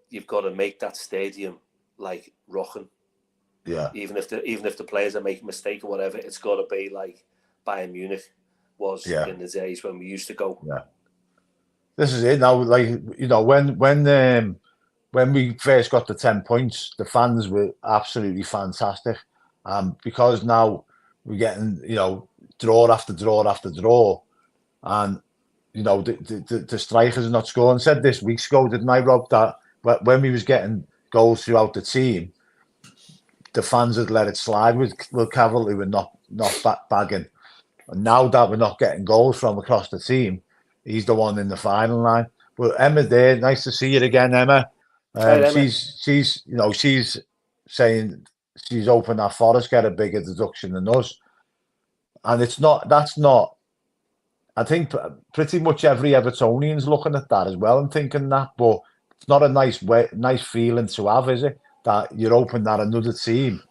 You've got to make that stadium like rocking. Yeah. Even if the players are making a mistake or whatever, it's got to be like Bayern Munich was in the days when we used to go. Yeah. This is it now. Like when we first got the 10 points, the fans were absolutely fantastic. Because now we're getting draw after draw after draw, and the strikers are not scoring. I said this weeks ago, didn't I, Rob, that when we was getting goals throughout the team, the fans had let it slide with Cavill, who were not bagging. And now that we're not getting goals from across the team, he's the one in the final line. But Emma there, nice to see you again, Emma. Emma. She's saying she's hoping that Forest get a bigger deduction than us. And that's not, I think pretty much every Evertonian's looking at that as well and thinking that, but it's not a nice feeling to have, is it? That you're hoping that another team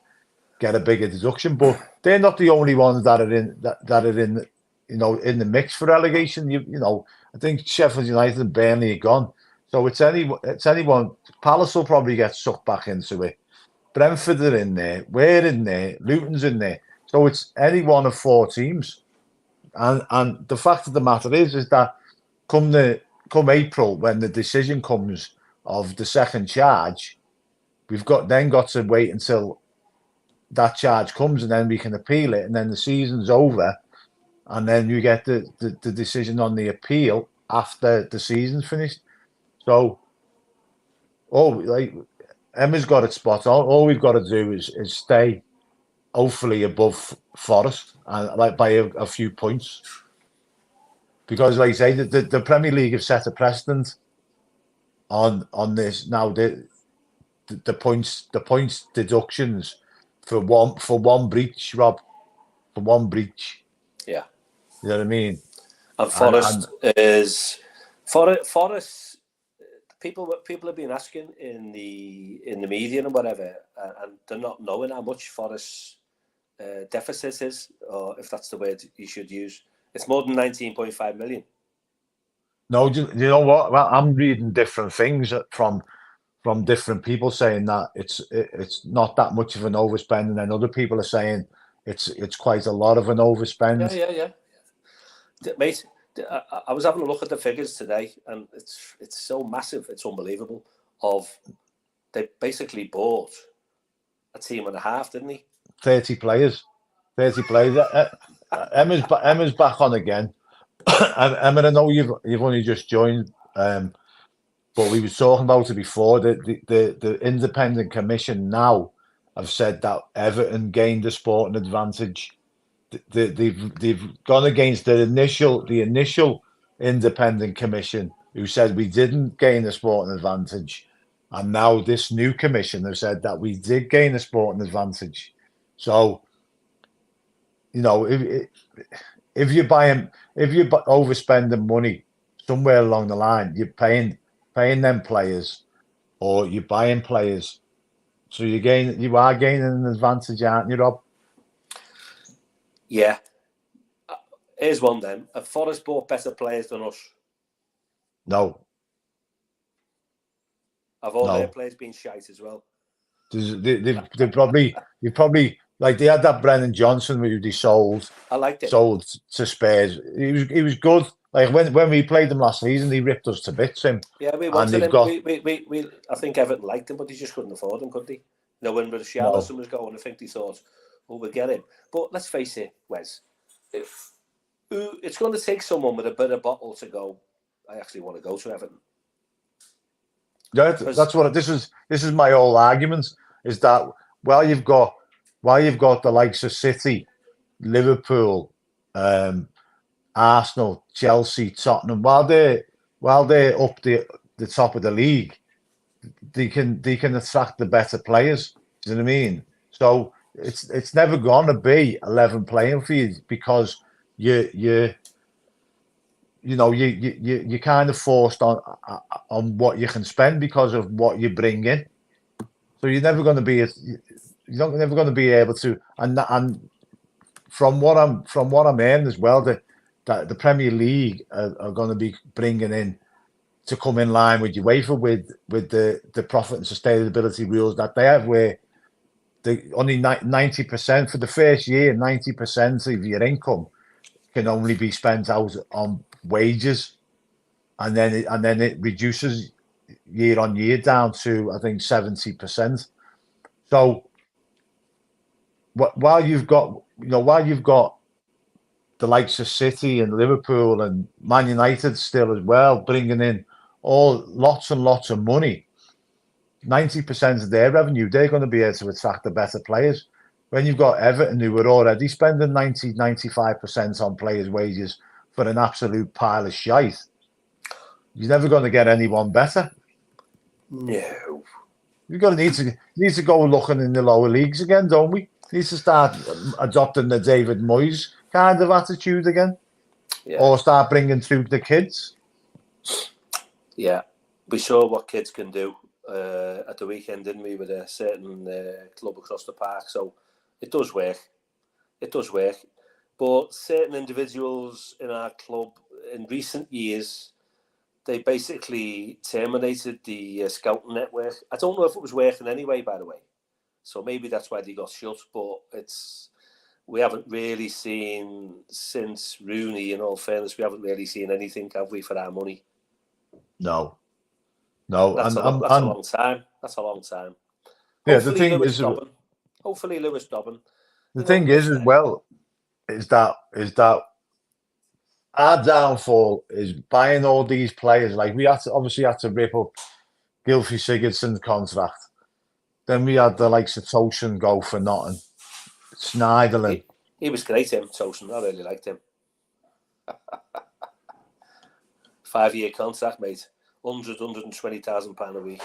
get a bigger deduction, but they're not the only ones that are in in the mix for relegation. I think Sheffield United and Burnley are gone, so it's anyone. Palace will probably get sucked back into it. Brentford are in there. We're in there. Luton's in there. So it's any one of 4 teams. And the fact of the matter is that come April, when the decision comes of the second charge, we've got to wait until that charge comes, and then we can appeal it, and then the season's over, and then you get the decision on the appeal after the season's finished. So, Emma's got it spot on. All we've got to do is stay, hopefully, above Forest, and by a few points. Because, like I say, the Premier League have set a precedent on this now. The points deductions for one breach, Rob, for one breach. Yeah, you know what I mean. And Forest is Forest. People have been asking in the media and whatever, and they're not knowing how much Forest's deficit is, or if that's the word you should use. It's more than 19.5 million. No, you know what? Well, I'm reading different things from different people saying that it's not that much of an overspend, and then other people are saying it's quite a lot of an overspend. Yeah. Mate, I was having a look at the figures today, and it's so massive, it's unbelievable. They basically bought a team and a half, didn't he? 30 players. Emma's back on again. Emma, I know you've only just joined, but we were talking about it before. The independent commission now have said that Everton gained a sporting advantage. They've gone against the initial independent commission who said we didn't gain a sporting advantage, and now this new commission have said that we did gain a sporting advantage. So, if if you're overspending money somewhere along the line, you're paying them players, or you're buying players. So you are gaining an advantage, aren't you, Rob? Yeah. Here's one then. Have Forest bought better players than us? No. Have all their players been shite as well? They've probably like they had that Brennan Johnson who they sold. I liked it. Sold to Spurs. He was good. Like when we played them last season, he ripped us to bits. Yeah, we wanted him. We I think Everton liked him, but they just couldn't afford him, could they? When Richarlison was going, I think they thought, "Oh, we'll get him." But let's face it, Wes. It's going to take someone with a bit of bottle to go. I actually want to go to Everton. Yeah, that's what this is. My whole argument is that while you've got the likes of City, Liverpool, Arsenal, Chelsea, Tottenham, while they're up the top of the league, they can attract the better players. Do you know what I mean? So it's never gonna be 11 playing for you, because you're kind of forced on what you can spend because of what you bring in. So you're never going to be never going to be able to. And from what I'm hearing as well, that the Premier League are going to be bringing in to come in line with UEFA with the profit and sustainability rules that they have, where they only 90% for the first year, 90% of your income can only be spent out on wages, and then it reduces year on year down to, I think, 70%. So while you've got the likes of City and Liverpool and Man United still as well bringing in lots and lots of money, 90% of their revenue, they're going to be able to attract the better players. When you've got Everton, who are already spending 95% on players' wages for an absolute pile of shite, you're never going to get anyone better. No. We're need to go looking in the lower leagues again, don't we? Need to start adopting the David Moyes kind of attitude again, or start bringing through the kids. Yeah, we saw what kids can do at the weekend, didn't we, with a certain club across the park? So it does work. It does work. But certain individuals in our club in recent years, they basically terminated the scouting network. I don't know if it was working anyway, by the way. So maybe that's why they got shut. But we haven't really seen, since Rooney, in all fairness, we haven't really seen anything, have we, for our money? No. That's a long time. That's a long time. Yeah, Hopefully Lewis Dobbin. The thing is, as well, is that our downfall is buying all these players. Like, we obviously had to rip up Gylfi Sigurdsson's contract. Then we had the likes of Tosun go for nothing. Schneiderlin. He was great, him, Tosun. I really liked him. 5-year contract, mate. £120,000 a week.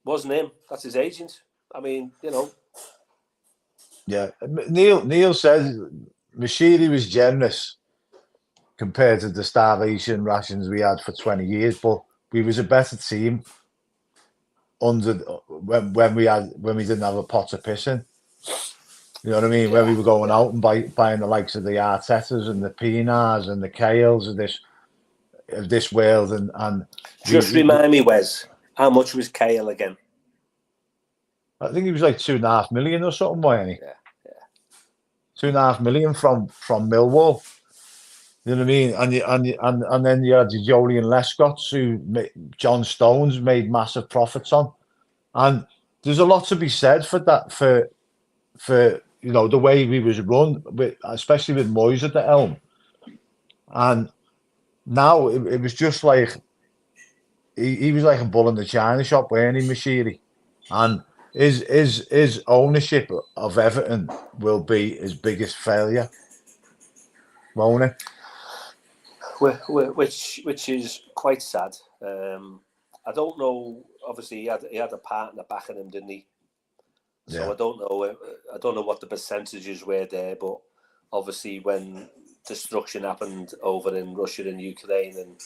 Wasn't him. That's his agent. I mean, Yeah. Neil says Mashiri was generous compared to the starvation rations we had for 20 years, but we was a better team when we didn't have a pot of piss in. You know what I mean? When we were going out and buying the likes of the Artetas and the Pinars and the Kales of this world, and just remind me, Wes, how much was Kale again? I think he was like 2.5 million or something, wasn't he? Yeah. 2.5 million from Millwall. You know what I mean? And then you had the Joleon Lescotts, who John Stones made massive profits on. And there's a lot to be said for that, for the way we was run, especially with Moyes at the helm. And now it was just like he was like a bull in the china shop, weren't he, Mashiri? And his ownership of Everton will be his biggest failure, won't it? Which is quite sad. I don't know. Obviously, he had a partner backing him, didn't he? So I don't know what the percentages were there, but obviously when destruction happened over in Russia and Ukraine, and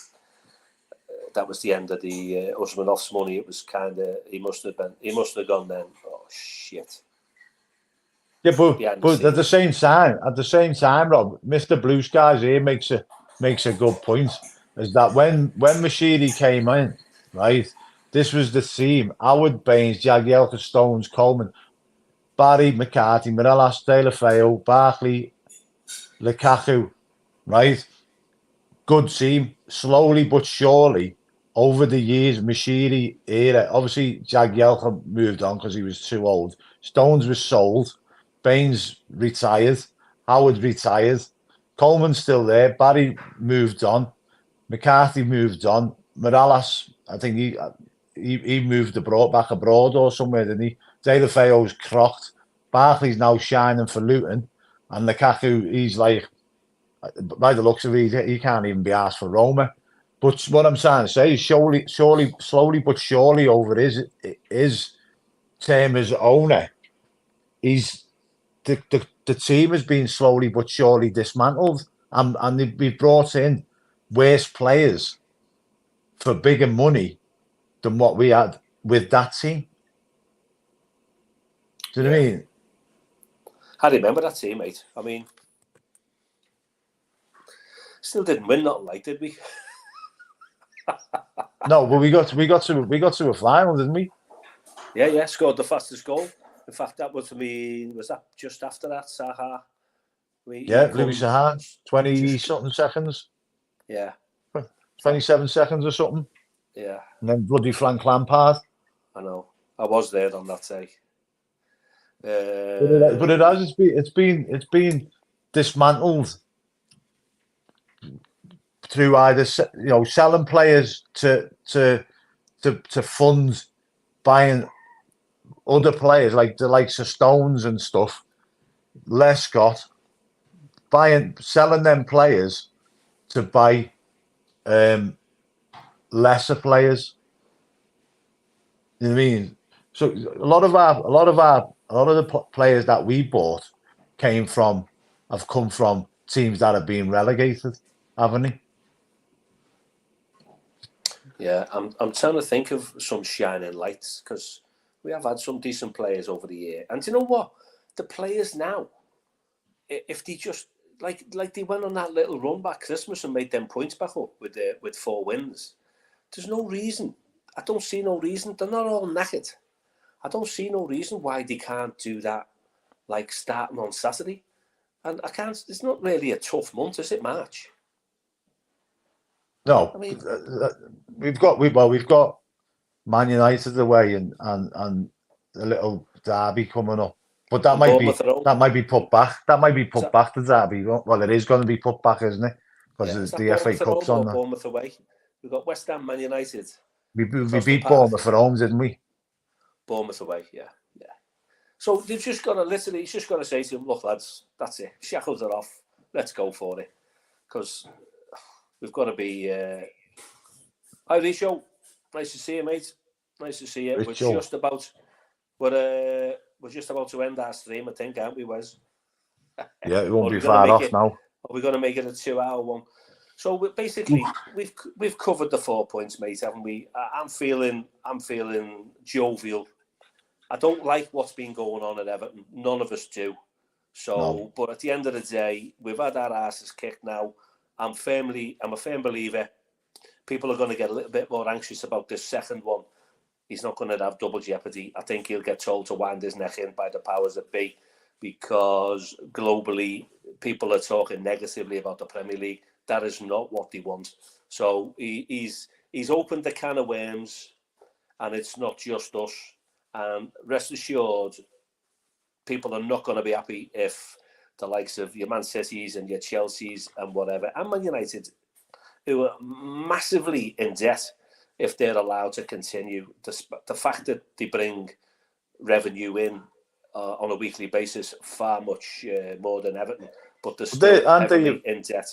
that was the end of the Usmanov's money. It was kind of he must have gone then. Oh shit. Yeah, but at the same time, Rob, Mr. Blue Skies here makes a good point. Is that when Mashiri came in, right? This was the team: Howard, Baines, Jagielka, Stones, Coleman, Barry, McCarthy, Morelos, De La Feo, Barkley, Lukaku, right? Good team. Slowly but surely, over the years, Mashiri era. Obviously, Jagielka moved on because he was too old. Stones was sold. Baines retired. Howard retired. Coleman's still there. Barry moved on. McCarthy moved on. Morales, I think he moved back abroad or somewhere, didn't he? De La Feo's crocked. Barkley's now shining for Luton. And Lukaku, he's like, by the looks of it, he can't even be asked for Roma. But what I'm trying to say is slowly but surely over his term as owner, the team has been slowly but surely dismantled. And we've brought in worse players for bigger money than what we had with that team. Do you know what I mean? I remember that team, mate. I mean, still didn't win nothing, like, did we? No, but we got to a final, didn't we? Yeah. Scored the fastest goal. In fact, that was was that just after that, Saha? Louis Saha, 20-something seconds. Yeah. 27 seconds or something. Yeah. And then bloody Frank Lampard. I know. I was there on that day. But it's been dismantled through either selling players to fund buying other players like the likes of Stones and stuff. Lescott selling them players to buy lesser players. You know what I mean? So a lot of the players that we bought have come from teams that have been relegated, haven't they? Yeah, I'm trying to think of some shining lights because we have had some decent players over the year. And do you know what? The players now, if they just like they went on that little run back Christmas and made them points back up with 4 wins. There's no reason. I don't see no reason. They're not all knackered. I don't see no reason why they can't do that, like starting on Saturday. And I can't. It's not really a tough month, is it? March. No, I mean, we've got Man United away and a little derby coming up, but that might be put back. That might be put back to derby. Well, it is going to be put back, isn't it? Because the FA Cup's on there. Bournemouth away. We've got West Ham, Man United. We beat Bournemouth at home, didn't we? Bournemouth away, yeah. So they've just got to he's just got to say to them, look, lads, that's it. Shackles are off. Let's go for it. Because we've got to be... Hi, Richo. Nice to see you, mate. Nice to see you. We're just about to end our stream, I think, aren't we, Wes? Yeah, it won't be far off now. Are we going to make it a 2-hour one? So basically, we've covered the 4 points, mate, haven't we? I'm feeling jovial. I don't like what's been going on at Everton. None of us do. So, no. But at the end of the day, we've had our asses kicked now. I'm a firm believer. People are going to get a little bit more anxious about this second one. He's not going to have double jeopardy. I think he'll get told to wind his neck in by the powers that be, because globally, people are talking negatively about the Premier League. That is not what they want. So he's opened the can of worms, and it's not just us. And rest assured, people are not going to be happy if the likes of your Man Cities and your Chelseas and whatever, and Man United, who are massively in debt, if they're allowed to continue. The fact that they bring revenue in on a weekly basis far much more than Everton, but they're still heavily in debt.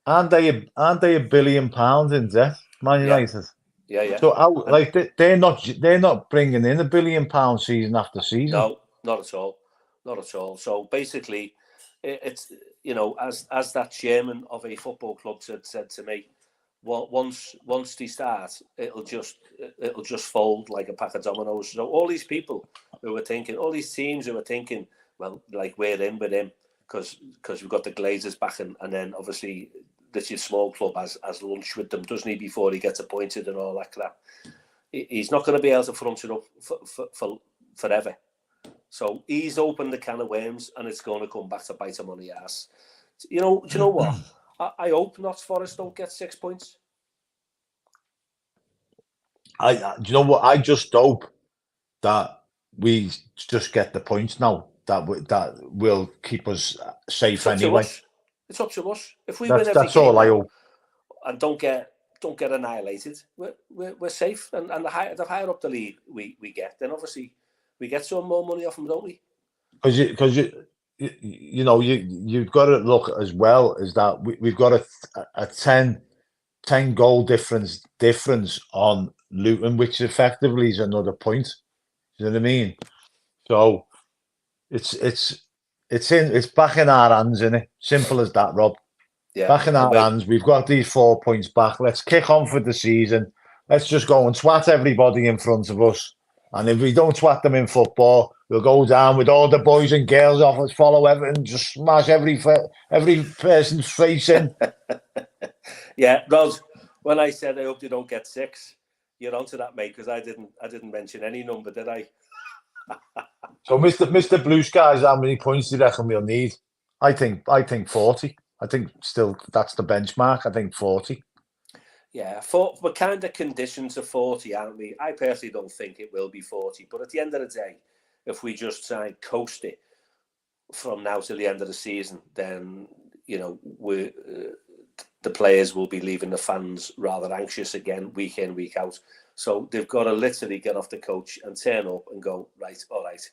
Aren't they £1 billion in debt, Man United? Yeah. So they're not bringing in £1 billion season after season. No, not at all. So basically, it's as that chairman of a football club said to me, well, once they start, it'll just fold like a pack of dominoes. So all these people who were thinking, all these teams who were thinking, well, like we're in with him because we've got the Glazers back, and then obviously this is small club has lunch with them, doesn't he, before he gets appointed and all that crap. He's not going to be able to front it up for forever. So he's opened the can of worms, and it's going to come back to bite him on the ass. Do you know what? I hope Notts Forest don't get 6 points. Do you know what? I just hope that we just get the points now. That will keep us safe anyway. It's up to us. If we win every that's game all I hope. And don't get annihilated, we're safe. And the higher up the league we get, then obviously we get some more money off them, don't we? Because you've got to look as well as that we've got a 10 goal difference on Luton, which effectively is another point. You know what I mean? So it's back in our hands, isn't it? Simple as that, Rob. Yeah, back in our hands. We've got these 4 points back. Let's kick on for the season. Let's just go and swat everybody in front of us. And if we don't swat them in football, we'll go down with all the boys and girls off us, follow Everton, just smash every person's face in. Yeah, Ros, when I said I hope they don't get 6, you're onto that, mate, because I didn't mention any number, did I? So, Mr. Blue Skies, how many points do you reckon we'll need? I think 40. I think still that's the benchmark. I think 40. Yeah, we're kind of conditioned to 40, aren't we? I personally don't think it will be 40. But at the end of the day, if we just try and coast it from now to the end of the season, then, the players will be leaving the fans rather anxious again, week in, week out. So they've got to literally get off the coach and turn up and go, right, all right,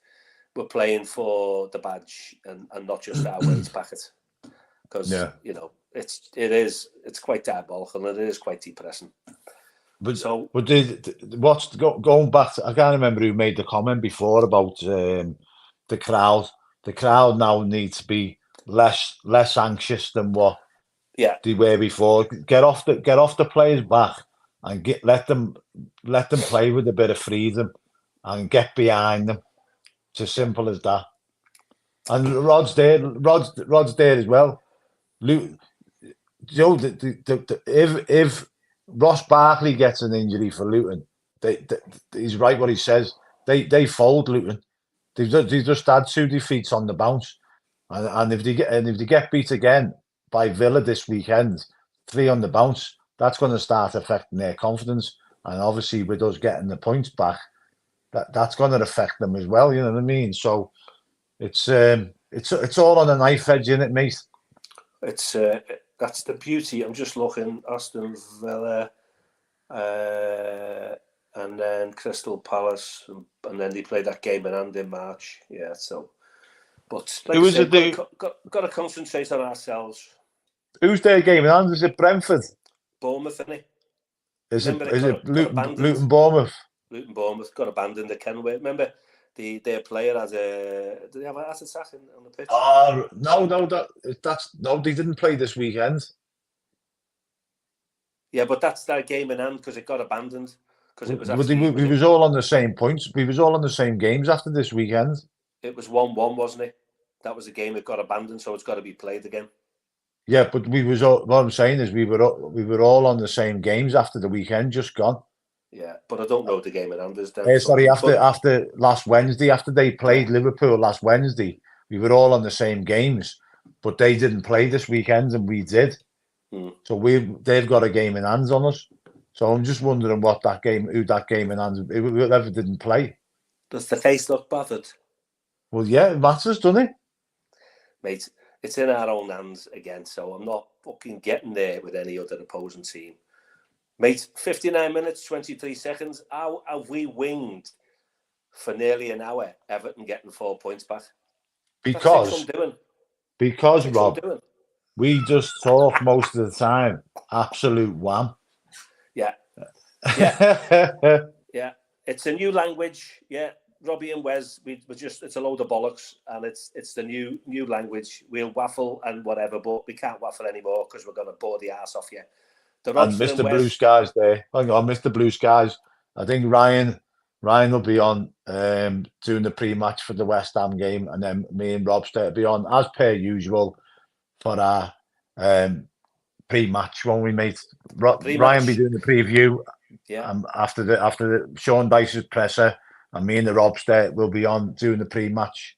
we're playing for the badge and not just our wage packet. Because, it's quite diabolical and it is quite depressing. But going back to, I can't remember who made the comment before about the crowd. The crowd now needs to be less anxious than what they were before. Get off the players back and let them play with a bit of freedom and get behind them. It's as simple as that. And Rod's there as well. If Ross Barkley gets an injury for Luton, he's right what he says. They fold Luton. They just had 2 defeats on the bounce, and if they get beat again by Villa this weekend, 3 on the bounce, that's going to start affecting their confidence. And obviously, with us getting the points back, that's going to affect them as well. You know what I mean? So it's all on a knife edge, isn't it, mate? It's that's the beauty. I'm just looking. Aston Villa, and then Crystal Palace, and then they played that game in March. Yeah, so. But like I said, got to concentrate on ourselves. Who's their game in hand? Is it Brentford? Bournemouth, isn't it? Is it Luton Bournemouth? Luton Bournemouth got abandoned at Kenway. Remember, their player had did they have a heart attack on the pitch? No, they didn't play this weekend. Yeah, but that's their game in hand because it got abandoned. Because it was we was all on the same points. We was all on the same games after this weekend. It was 1-1, wasn't it? That was a game that got abandoned, so it's got to be played again. Yeah, but we was all. What I'm saying is we were all on the same games after the weekend just gone. Yeah, but I don't know the game in hand is. After last Wednesday, after they played Liverpool last Wednesday, we were all on the same games, but they didn't play this weekend and we did. So they've got a game in hands on us. So I'm just wondering who that game in hands, whoever didn't play. Does the face look bothered? Well, yeah, it matters, doesn't it? Mate, it's in our own hands again, so I'm not fucking getting there with any other opposing team. Mate, 59 minutes, 23 seconds. How have we winged for nearly an hour Everton getting 4 points back? Because Rob, we just talk most of the time. Absolute wham. Yeah. Yeah. Yeah. It's a new language. Yeah. Robby and Wez, we're just, it's a load of bollocks, and it's the new language. We'll waffle and whatever, but we can't waffle anymore because we're going to bore the ass off you. The And Robster and Mr. Blue Wez, Skies there. Hang on, Mr. Blue Skies. I think Ryan will be on doing the pre-match for the West Ham game, and then me and Robster will be on as per usual for our pre-match, won't we, mate? Ryan be doing the preview. Yeah. After the Sean Dyche's presser, and me and the Robster will be on doing the pre-match.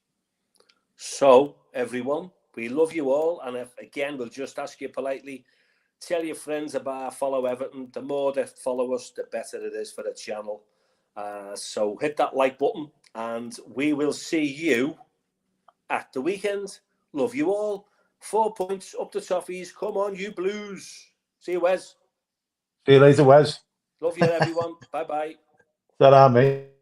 So everyone, we love you all, and again, we'll just ask you politely, tell your friends about Follow Everton. The more they follow us, the better it is for the channel. So hit that like button, and we will see you at the weekend. Love you all. 4 points up the Toffees. Come on, you Blues. See you, Wez. See you later, Wez. Love you, everyone. Bye-bye. Ta-ra, mate.